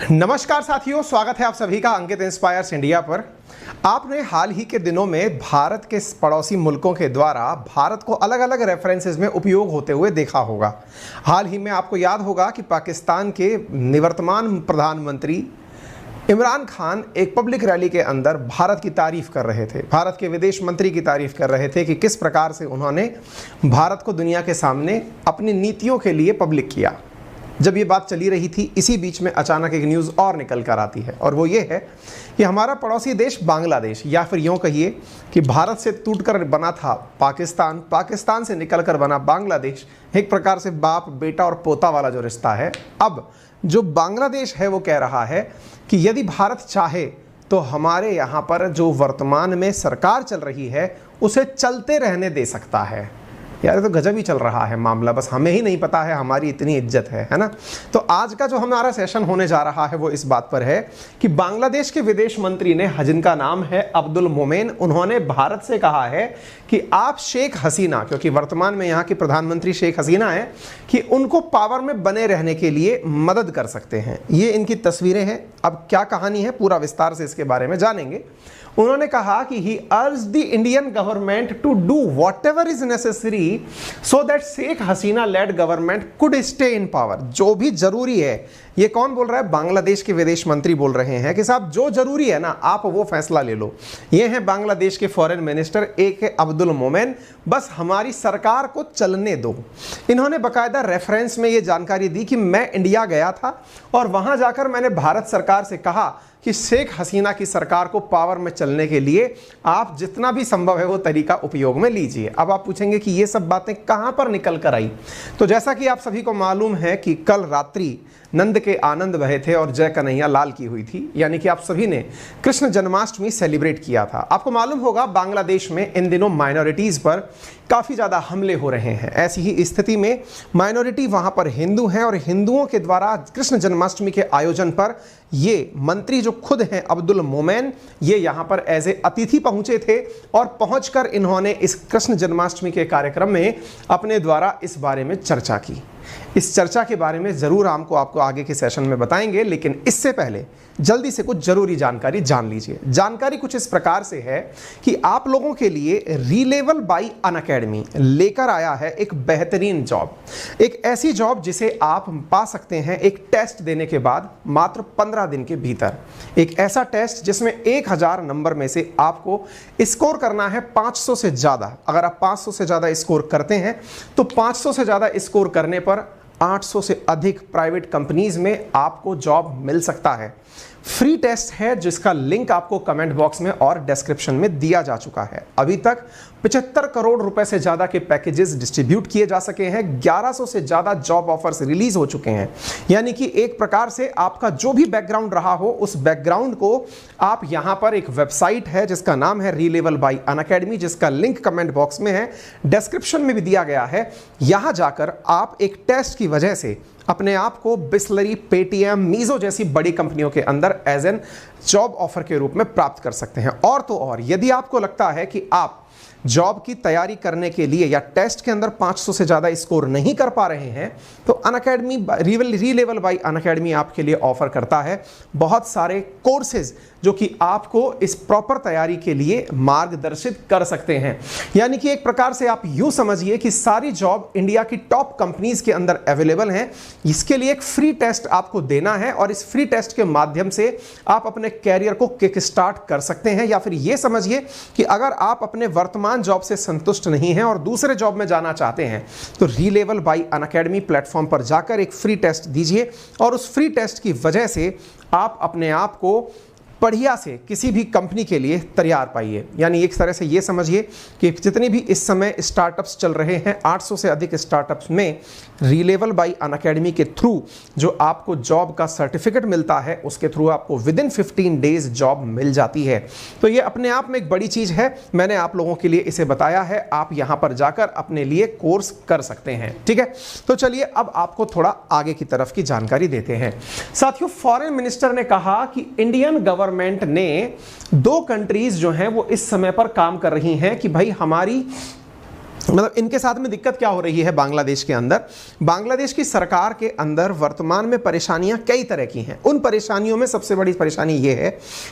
नमस्कार साथियों, स्वागत है आप सभी का अंकित इंस्पायर्स इंडिया पर। आपने हाल ही के दिनों में भारत के पड़ोसी मुल्कों के द्वारा भारत को अलग अलग रेफरेंसेस में उपयोग होते हुए देखा होगा। हाल ही में आपको याद होगा कि पाकिस्तान के निवर्तमान प्रधानमंत्री इमरान खान एक पब्लिक रैली के अंदर भारत की तारीफ कर रहे थे, भारत के विदेश मंत्री की तारीफ कर रहे थे कि किस प्रकार से उन्होंने भारत को दुनिया के सामने अपनी नीतियों के लिए पब्लिक किया। जब ये बात चली रही थी, इसी बीच में अचानक एक न्यूज़ और निकल कर आती है और वो ये है कि हमारा पड़ोसी देश बांग्लादेश, या फिर यूँ कहिए कि भारत से टूटकर बना था पाकिस्तान, पाकिस्तान से निकलकर बना बांग्लादेश, एक प्रकार से बाप बेटा और पोता वाला जो रिश्ता है। अब जो बांग्लादेश है वो कह रहा है कि यदि भारत चाहे तो हमारे यहाँ पर जो वर्तमान में सरकार चल रही है उसे चलते रहने दे सकता है। यार ये तो गजब ही चल रहा है मामला, बस हमें ही नहीं पता है, हमारी इतनी इज्जत है ना। तो आज का जो हमारा सेशन होने जा रहा है वो इस बात पर है कि बांग्लादेश के विदेश मंत्री ने, जिनका नाम है अब्दुल मोमेन, उन्होंने भारत से कहा है कि आप शेख हसीना, क्योंकि वर्तमान में यहाँ की प्रधानमंत्री शेख हसीना है, कि उनको पावर में बने रहने के लिए मदद कर सकते हैं। ये इनकी तस्वीरें हैं। अब क्या कहानी है पूरा विस्तार से इसके बारे में जानेंगे। उन्होंने कहा कि he urged the Indian government to do whatever is necessary so that Sheikh Hasina led government could stay in power. जो भी जरूरी है, ये कौन बोल रहा है? बांग्लादेश के विदेश मंत्री बोल रहे हैं कि साहब जो जरूरी है ना, आप वो फैसला ले लो। ये हैं बांग्लादेश के फॉरेन मिनिस्टर एक है अब्दुल मोमेन, बस हमारी सरकार को चलने दो। इन्होंने बाकायदा रेफरेंस में ये जानकारी दी कि मैं इंडिया गया था और वहां जाकर मैंने भारत सरकार से कहा कि शेख हसीना की सरकार को पावर में चलने के लिए आप जितना भी संभव है वो तरीका उपयोग में लीजिए। अब आप पूछेंगे कि ये सब बातें कहां पर निकल कर आई। तो जैसा कि आप सभी को मालूम है कि कल रात्रि नंद के आनंद बहे थे और जय कन्हैया लाल की हुई थी, यानी कि आप सभी ने कृष्ण जन्माष्टमी सेलिब्रेट किया था। आपको मालूम होगा बांग्लादेश में इन दिनों माइनॉरिटीज़ पर काफ़ी ज़्यादा हमले हो रहे हैं। ऐसी ही स्थिति में माइनॉरिटी वहाँ पर हिंदू हैं और हिंदुओं के द्वारा कृष्ण जन्माष्टमी के आयोजन पर ये मंत्री जो खुद हैं अब्दुल मोमेन, ये यहाँ पर एज ए अतिथि पहुँचे थे और पहुँचकर इन्होंने इस कृष्ण जन्माष्टमी के कार्यक्रम में अपने द्वारा इस बारे में चर्चा की। इस चर्चा के बारे में ज़रूर आपको आगे के सेशन में बताएंगे, लेकिन इससे पहले जल्दी से कुछ जरूरी जानकारी जान लीजिए। जानकारी कुछ इस प्रकार से है कि आप लोगों के लिए रीलेवल बाय अनअकैडमी लेकर आया है एक बेहतरीन जॉब, एक ऐसी जॉब जिसे आप पा सकते हैं एक टेस्ट देने के बाद मात्र 15 दिन के भीतर। एक ऐसा टेस्ट जिसमें 1000 नंबर में से आपको स्कोर करना है 500 से ज़्यादा। अगर आप 500 से ज़्यादा स्कोर करते हैं तो 500 से ज़्यादा स्कोर करने पर 800 से अधिक प्राइवेट कंपनीज में आपको जॉब मिल सकता है। फ्री टेस्ट है जिसका लिंक आपको कमेंट बॉक्स में और डिस्क्रिप्शन में दिया जा चुका है। अभी तक 75 करोड़ रुपए से ज्यादा के पैकेजेस डिस्ट्रीब्यूट किए जा सके हैं, 1100 से ज्यादा जॉब ऑफर्स रिलीज हो चुके हैं। यानी कि एक प्रकार से आपका जो भी बैकग्राउंड रहा हो उस बैकग्राउंड को आप यहां पर, एक वेबसाइट है जिसका नाम है रीलेवल बाय अनअकैडमी, जिसका लिंक कमेंट बॉक्स में है, डिस्क्रिप्शन में भी दिया गया है। यहां जाकर आप एक टेस्ट की वजह से अपने आप को बिस्लरी, पेटीएम, मीजो जैसी बड़ी कंपनियों के अंदर एज एन जॉब ऑफर के रूप में प्राप्त कर सकते हैं। और तो और, यदि आपको लगता है कि आप जॉब की तैयारी करने के लिए या टेस्ट के अंदर 500 से ज़्यादा स्कोर नहीं कर पा रहे हैं, तो अनअकैडमी रीलेवल बाय अनअकैडमी आपके लिए ऑफर करता है बहुत सारे कोर्सेज जो कि आपको इस प्रॉपर तैयारी के लिए मार्गदर्शित कर सकते हैं। यानी कि एक प्रकार से आप यूं समझिए कि सारी जॉब इंडिया की टॉप कंपनीज के अंदर अवेलेबल हैं। इसके लिए एक फ्री टेस्ट आपको देना है और इस फ्री टेस्ट के माध्यम से आप अपने कैरियर को किक स्टार्ट कर सकते हैं। या फिर ये समझिए कि अगर आप अपने वर्तमान जॉब से संतुष्ट नहीं हैं और दूसरे जॉब में जाना चाहते हैं तो रीलेवल बाय अनअकैडमी प्लेटफॉर्म पर जाकर एक फ्री टेस्ट दीजिए और उस फ्री टेस्ट की वजह से आप अपने आप को बढ़िया से किसी भी कंपनी के लिए तैयार पाइए। यानी एक तरह से ये समझिए कि जितनी भी इस समय स्टार्टअप्स चल रहे हैं, 800 से अधिक स्टार्टअप्स में रीलेवल बाय अनअकैडमी के थ्रू जो आपको जॉब का सर्टिफिकेट मिलता है, उसके थ्रू आपको विद इन 15 डेज जॉब मिल जाती है। तो ये अपने आप में एक बड़ी चीज़ है। मैंने आप लोगों के लिए इसे बताया है, आप यहाँ पर जाकर अपने लिए कोर्स कर सकते हैं। ठीक है, तो चलिए अब आपको थोड़ा आगे की तरफ की जानकारी देते हैं। साथियों, फॉरेन मिनिस्टर ने कहा कि इंडियन गवर्नमेंट ने 2 कंट्रीज जो हैं वो इस समय पर काम कर रही हैं कि भाई हमारी मतलब इनके साथ में दिक्कत क्या हो रही है बांग्लादेश के अंदर? बांग्लादेश की सरकार के अंदर वर्तमान में परेशानियां कई तरह की हैं। उन परेशानियों में सबसे बड़ी परेशानी ये है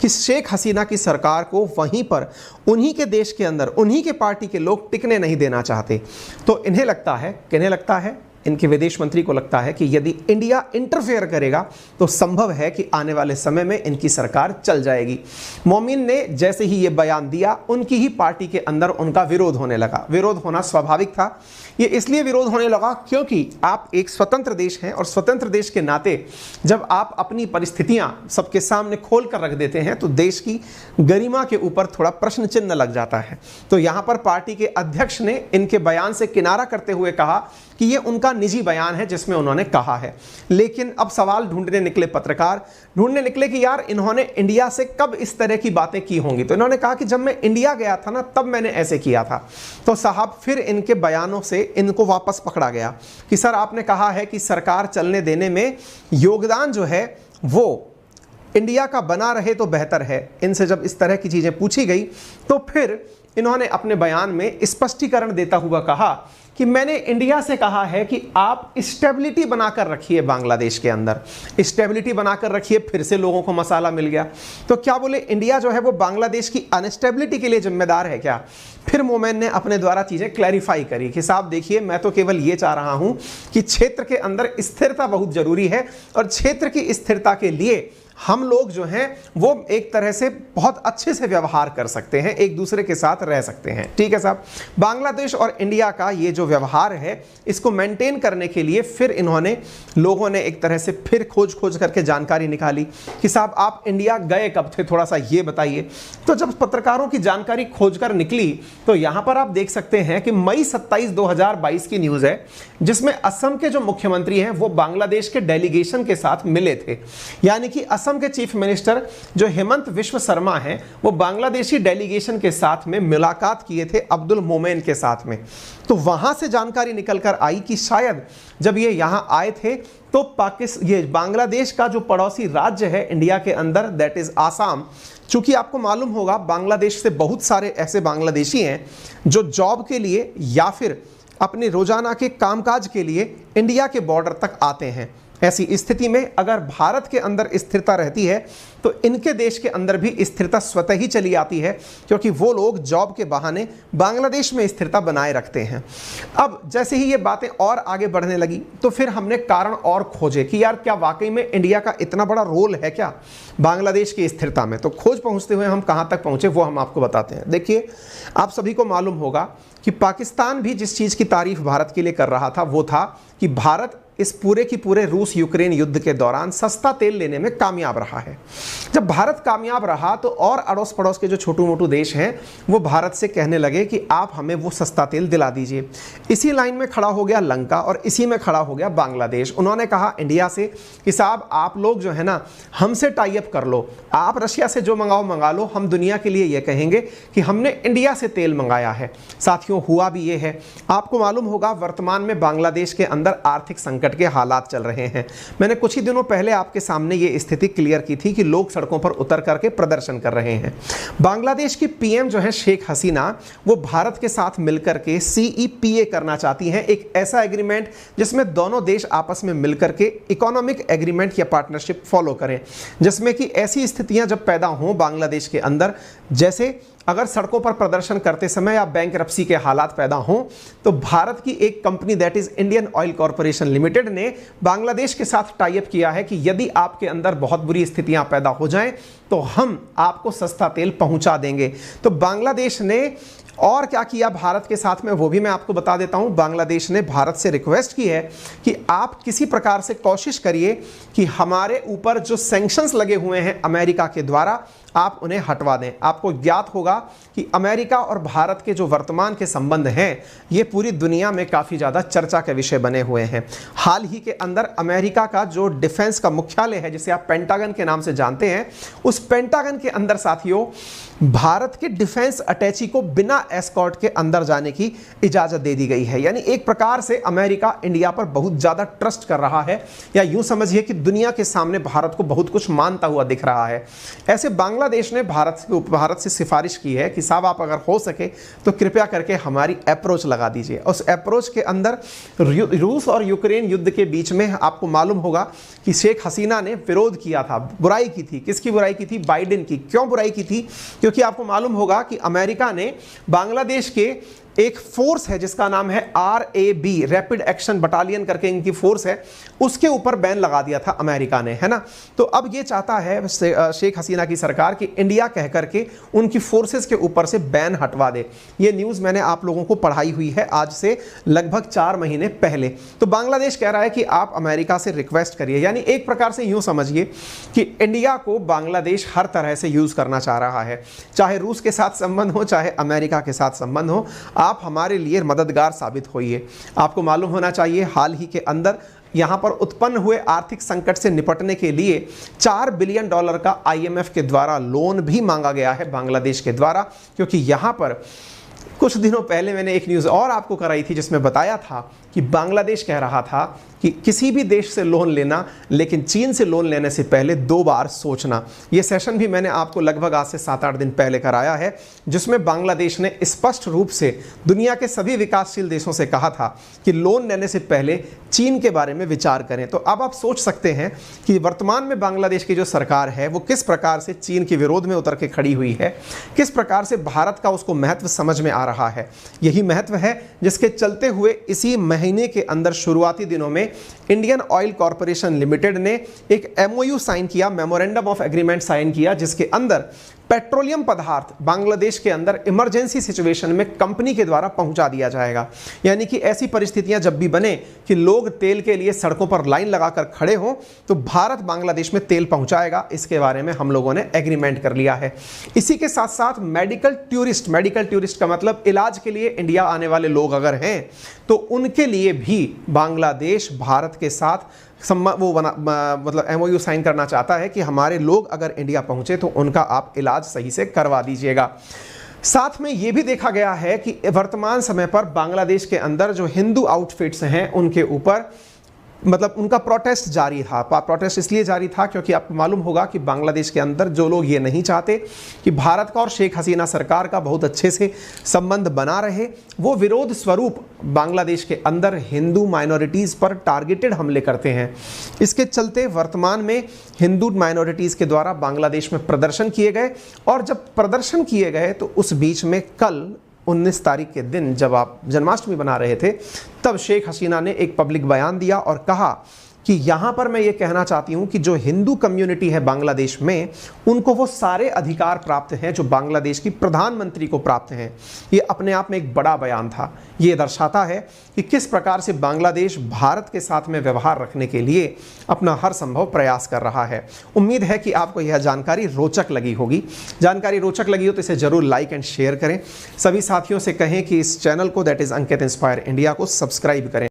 कि शेख हसीना की सरकार को वहीं पर उन्हीं के देश के अंदर उन्हीं के पार्टी के लोग टिकने नहीं देना चाहते। तो इन्हें लगता है, किन्हें लगता है, इनके विदेश मंत्री को लगता है कि यदि इंडिया इंटरफेयर करेगा तो संभव है कि आने वाले समय में इनकी सरकार चल जाएगी। मोमिन ने जैसे ही ये बयान दिया, उनकी ही पार्टी के अंदर उनका विरोध होने लगा। विरोध होना स्वाभाविक था। ये इसलिए विरोध होने लगा क्योंकि आप एक स्वतंत्र देश हैं और स्वतंत्र देश के नाते जब आप अपनी परिस्थितियां सबके सामने खोल कर रख देते हैं तो देश की गरिमा के ऊपर थोड़ा प्रश्न चिन्ह लग जाता है। तो यहां पर पार्टी के अध्यक्ष ने इनके बयान से किनारा करते हुए कहा कि ये उनका निजी बयान है जिसमें उन्होंने कहा है। लेकिन अब सवाल ढूंढने निकले पत्रकार, ढूंढने निकले कि यार इन्होंने इंडिया से कब इस तरह की बातें की होंगी। तो इन्होंने कहा कि जब मैं इंडिया गया था ना, तब मैंने ऐसे किया था। तो साहब फिर इनके बयानों से इनको वापस पकड़ा गया कि सर आपने कहा है कि सरकार चलने देने में योगदान जो है वो इंडिया का बना रहे तो बेहतर है। इनसे जब इस तरह की चीजें पूछी गई तो फिर इन्होंने अपने बयान में स्पष्टीकरण देता हुआ कहा कि मैंने इंडिया से कहा है कि आप स्टेबिलिटी बनाकर रखिए, बांग्लादेश के अंदर स्टेबिलिटी बनाकर रखिए। फिर से लोगों को मसाला मिल गया। तो क्या बोले, इंडिया जो है वो बांग्लादेश की अनस्टेबिलिटी के लिए जिम्मेदार है क्या? फिर मोमेन ने अपने द्वारा चीजें क्लैरिफाई करी कि साहब देखिए, मैं तो केवल ये चाह रहा हूं कि क्षेत्र के अंदर स्थिरता बहुत जरूरी है और क्षेत्र की स्थिरता के लिए हम लोग जो हैं वो एक तरह से बहुत अच्छे से व्यवहार कर सकते हैं, एक दूसरे के साथ रह सकते हैं। ठीक है साहब, बांग्लादेश और इंडिया का ये जो व्यवहार है इसको मेंटेन करने के लिए फिर इन्होंने, लोगों ने एक तरह से फिर खोज करके जानकारी निकाली कि साहब आप इंडिया गए कब थे, थोड़ा सा ये बताइए। तो जब पत्रकारों की जानकारी खोजकर निकली तो यहां पर आप देख सकते हैं कि मई 27, 2022 की न्यूज है, जिसमें असम के जो मुख्यमंत्री हैं वो बांग्लादेश के डेलीगेशन के साथ मिले थे। यानी कि असम के चीफ मिनिस्टर जो हेमंत विश्व शर्मा हैं वो बांग्लादेशी डेलीगेशन के साथ में मुलाकात किए थे अब्दुल मोमेन के साथ में। तो वहां से जानकारी निकलकर आई कि शायद जब ये यहां आए थे तो ये बांग्लादेश का जो पड़ोसी राज्य है इंडिया के अंदर, दैट इज आसाम। चूंकि आपको मालूम होगा बांग्लादेश से बहुत सारे ऐसे बांग्लादेशी हैं जो जॉब के लिए या फिर अपने रोजाना के कामकाज के लिए इंडिया के बॉर्डर तक आते हैं। ऐसी स्थिति में अगर भारत के अंदर स्थिरता रहती है तो इनके देश के अंदर भी स्थिरता स्वतः ही चली आती है, क्योंकि वो लोग जॉब के बहाने बांग्लादेश में स्थिरता बनाए रखते हैं। अब जैसे ही ये बातें और आगे बढ़ने लगी तो फिर हमने कारण और खोजे कि यार क्या वाकई में इंडिया का इतना बड़ा रोल है क्या बांग्लादेश की स्थिरता में। तो खोज पहुंचते हुए हम कहां तक पहुंचे वो हम आपको बताते हैं। देखिए, आप सभी को मालूम होगा कि पाकिस्तान भी जिस चीज़ की तारीफ भारत के लिए कर रहा था वो था कि भारत इस पूरे की पूरे रूस यूक्रेन युद्ध के दौरान सस्ता तेल लेने में कामयाब रहा है। जब भारत कामयाब रहा तो और अड़ोस पड़ोस के जो छोटू मोटू देश हैं वो भारत से कहने लगे कि आप हमें वो सस्ता तेल दिला दीजिए। इसी लाइन में खड़ा हो गया लंका और इसी में खड़ा हो गया बांग्लादेश। उन्होंने कहा इंडिया से कि साहब आप लोग जो है ना हमसे टाई अप कर लो, आप रशिया से जो मंगाओ मंगा लो, हम दुनिया के लिए ये कहेंगे कि हमने इंडिया से तेल मंगाया है। साथियों, हुआ भी ये है। आपको मालूम होगा वर्तमान में बांग्लादेश के अंदर आर्थिक संकट के हालात चल रहे हैं। मैंने कुछ ही दिनों पहले आपके सामने ये स्थिति क्लियर की थी कि लोग सड़कों पर उतर करके प्रदर्शन कर रहे हैं। बांग्लादेश की पीएम जो है शेख हसीना, वो भारत के साथ मिलकर के CEPA करना चाहती हैं, एक ऐसा एग्रीमेंट जिसमें दोनों देश आपस में मिलकर के इकोनॉमिक एग्रीमेंट या पार्टनरशिप फॉलो करें, जिसमें कि ऐसी स्थितियां जब पैदा हों बांग्लादेश के अंदर, जैसे अगर सड़कों पर प्रदर्शन करते समय या बैंकरप्सी के हालात पैदा हों तो भारत की एक company that is Indian oil corporation limited ने बांग्लादेश के साथ टाई अप किया है कि यदि आपके अंदर बहुत बुरी स्थितियां पैदा हो जाएं तो हम आपको सस्ता तेल पहुंचा देंगे। तो बांग्लादेश ने और क्या किया भारत के साथ में वो भी मैं आपको बता देता हूं। बांग्लादेश ने भारत से रिक्वेस्ट की है कि आप किसी प्रकार से कोशिश करिए कि हमारे ऊपर जो सैंक्शंस लगे हुए हैं अमेरिका के द्वारा आप उन्हें हटवा दें। आपको ज्ञात होगा कि अमेरिका और भारत के जो वर्तमान के संबंध हैं ये पूरी दुनिया में काफ़ी ज़्यादा चर्चा के विषय बने हुए हैं। हाल ही के अंदर अमेरिका का जो डिफेंस का मुख्यालय है जिसे आप पेंटागन के नाम से जानते हैं, उस पेंटागन के अंदर साथियों भारत के डिफेंस अटैची को बिना एस्कॉर्ट के अंदर जाने की इजाज़त दे दी गई है। यानी एक प्रकार से अमेरिका इंडिया पर बहुत ज़्यादा ट्रस्ट कर रहा है, या यूँ समझिए कि दुनिया के सामने भारत को बहुत कुछ मानता हुआ दिख रहा है। ऐसे बांग्लादेश ने भारत से सिफारिश की है कि साहब आप अगर हो सके तो कृपया करके हमारी अप्रोच लगा दीजिए। उस अप्रोच के अंदर रूस और यूक्रेन युद्ध के बीच में आपको मालूम होगा कि शेख हसीना ने विरोध किया था, बुराई की थी। किसकी बुराई की थी? बाइडेन की। क्यों बुराई की थी? क्योंकि आपको मालूम होगा कि अमेरिका ने बांग्लादेश के एक फोर्स है जिसका नाम है RAB, रैपिड एक्शन बटालियन करके इनकी फोर्स है, उसके ऊपर बैन लगा दिया था अमेरिका ने, है ना। तो अब ये चाहता है शेख हसीना की सरकार कि इंडिया कह करके उनकी फोर्सेस के ऊपर से बैन हटवा दे। ये न्यूज़ मैंने आप लोगों को पढ़ाई हुई है आज से लगभग 4 महीने पहले। तो बांग्लादेश कह रहा है कि आप अमेरिका से रिक्वेस्ट करिए, यानी एक प्रकार से यूँ समझिए कि इंडिया को बांग्लादेश हर तरह से यूज़ करना चाह रहा है, चाहे रूस के साथ संबंध हो, चाहे अमेरिका के साथ संबंध हो, आप हमारे लिए मददगार साबित होइए। आपको मालूम होना चाहिए हाल ही के अंदर यहां पर उत्पन्न हुए आर्थिक संकट से निपटने के लिए $4 बिलियन का IMF के द्वारा लोन भी मांगा गया है बांग्लादेश के द्वारा। क्योंकि यहां पर कुछ दिनों पहले मैंने एक न्यूज़ और आपको कराई थी जिसमें बताया था कि बांग्लादेश कह रहा था कि किसी भी देश से लोन लेना, लेकिन चीन से लोन लेने से पहले 2 बार सोचना। ये सेशन भी मैंने आपको लगभग आज से 7-8 दिन पहले कराया है, जिसमें बांग्लादेश ने स्पष्ट रूप से दुनिया के सभी विकासशील देशों से कहा था कि लोन लेने से पहले चीन के बारे में विचार करें। तो अब आप सोच सकते हैं कि वर्तमान में बांग्लादेश की जो सरकार है वो किस प्रकार से चीन के विरोध में उतर के खड़ी हुई है, किस प्रकार से भारत का उसको महत्व समझ में आ रहा है। यही महत्व है जिसके चलते हुए इसी महीने के अंदर शुरुआती दिनों में इंडियन ऑयल कॉर्पोरेशन लिमिटेड ने एक MOU साइन किया, मेमोरेंडम ऑफ एग्रीमेंट साइन किया, जिसके अंदर पेट्रोलियम पदार्थ बांग्लादेश के अंदर इमरजेंसी सिचुएशन में कंपनी के द्वारा पहुंचा दिया जाएगा। यानी कि ऐसी परिस्थितियां जब भी बने कि लोग तेल के लिए सड़कों पर लाइन लगाकर खड़े हों तो भारत बांग्लादेश में तेल पहुंचाएगा। इसके बारे में हम लोगों ने एग्रीमेंट कर लिया है। इसी के साथ साथ मेडिकल टूरिस्ट का मतलब इलाज के लिए इंडिया आने वाले लोग अगर हैं तो उनके लिए भी बांग्लादेश भारत के साथ मतलब MOU साइन करना चाहता है कि हमारे लोग अगर इंडिया पहुंचे तो उनका आप इलाज सही से करवा दीजिएगा। साथ में यह भी देखा गया है कि वर्तमान समय पर बांग्लादेश के अंदर जो हिंदू आउटफिट्स हैं उनके ऊपर मतलब उनका प्रोटेस्ट जारी था। प्रोटेस्ट इसलिए जारी था क्योंकि आपको मालूम होगा कि बांग्लादेश के अंदर जो लोग ये नहीं चाहते कि भारत का और शेख हसीना सरकार का बहुत अच्छे से संबंध बना रहे, वो विरोध स्वरूप बांग्लादेश के अंदर हिंदू माइनॉरिटीज़ पर टारगेटेड हमले करते हैं। इसके चलते वर्तमान में हिंदू माइनॉरिटीज़ के द्वारा बांग्लादेश में प्रदर्शन किए गए, और जब प्रदर्शन किए गए तो उस बीच में कल 19 तारीख के दिन जब आप जन्माष्टमी बना रहे थे तब शेख हसीना ने एक पब्लिक बयान दिया और कहा कि यहाँ पर मैं ये कहना चाहती हूँ कि जो हिंदू कम्युनिटी है बांग्लादेश में उनको वो सारे अधिकार प्राप्त हैं जो बांग्लादेश की प्रधानमंत्री को प्राप्त हैं। ये अपने आप में एक बड़ा बयान था। ये दर्शाता है कि किस प्रकार से बांग्लादेश भारत के साथ में व्यवहार रखने के लिए अपना हर संभव प्रयास कर रहा है। उम्मीद है कि आपको यह जानकारी रोचक लगी होगी। जानकारी रोचक लगी हो तो इसे जरूर लाइक एंड शेयर करें। सभी साथियों से कहें कि इस चैनल को that is Ankit inspire India को सब्सक्राइब करें।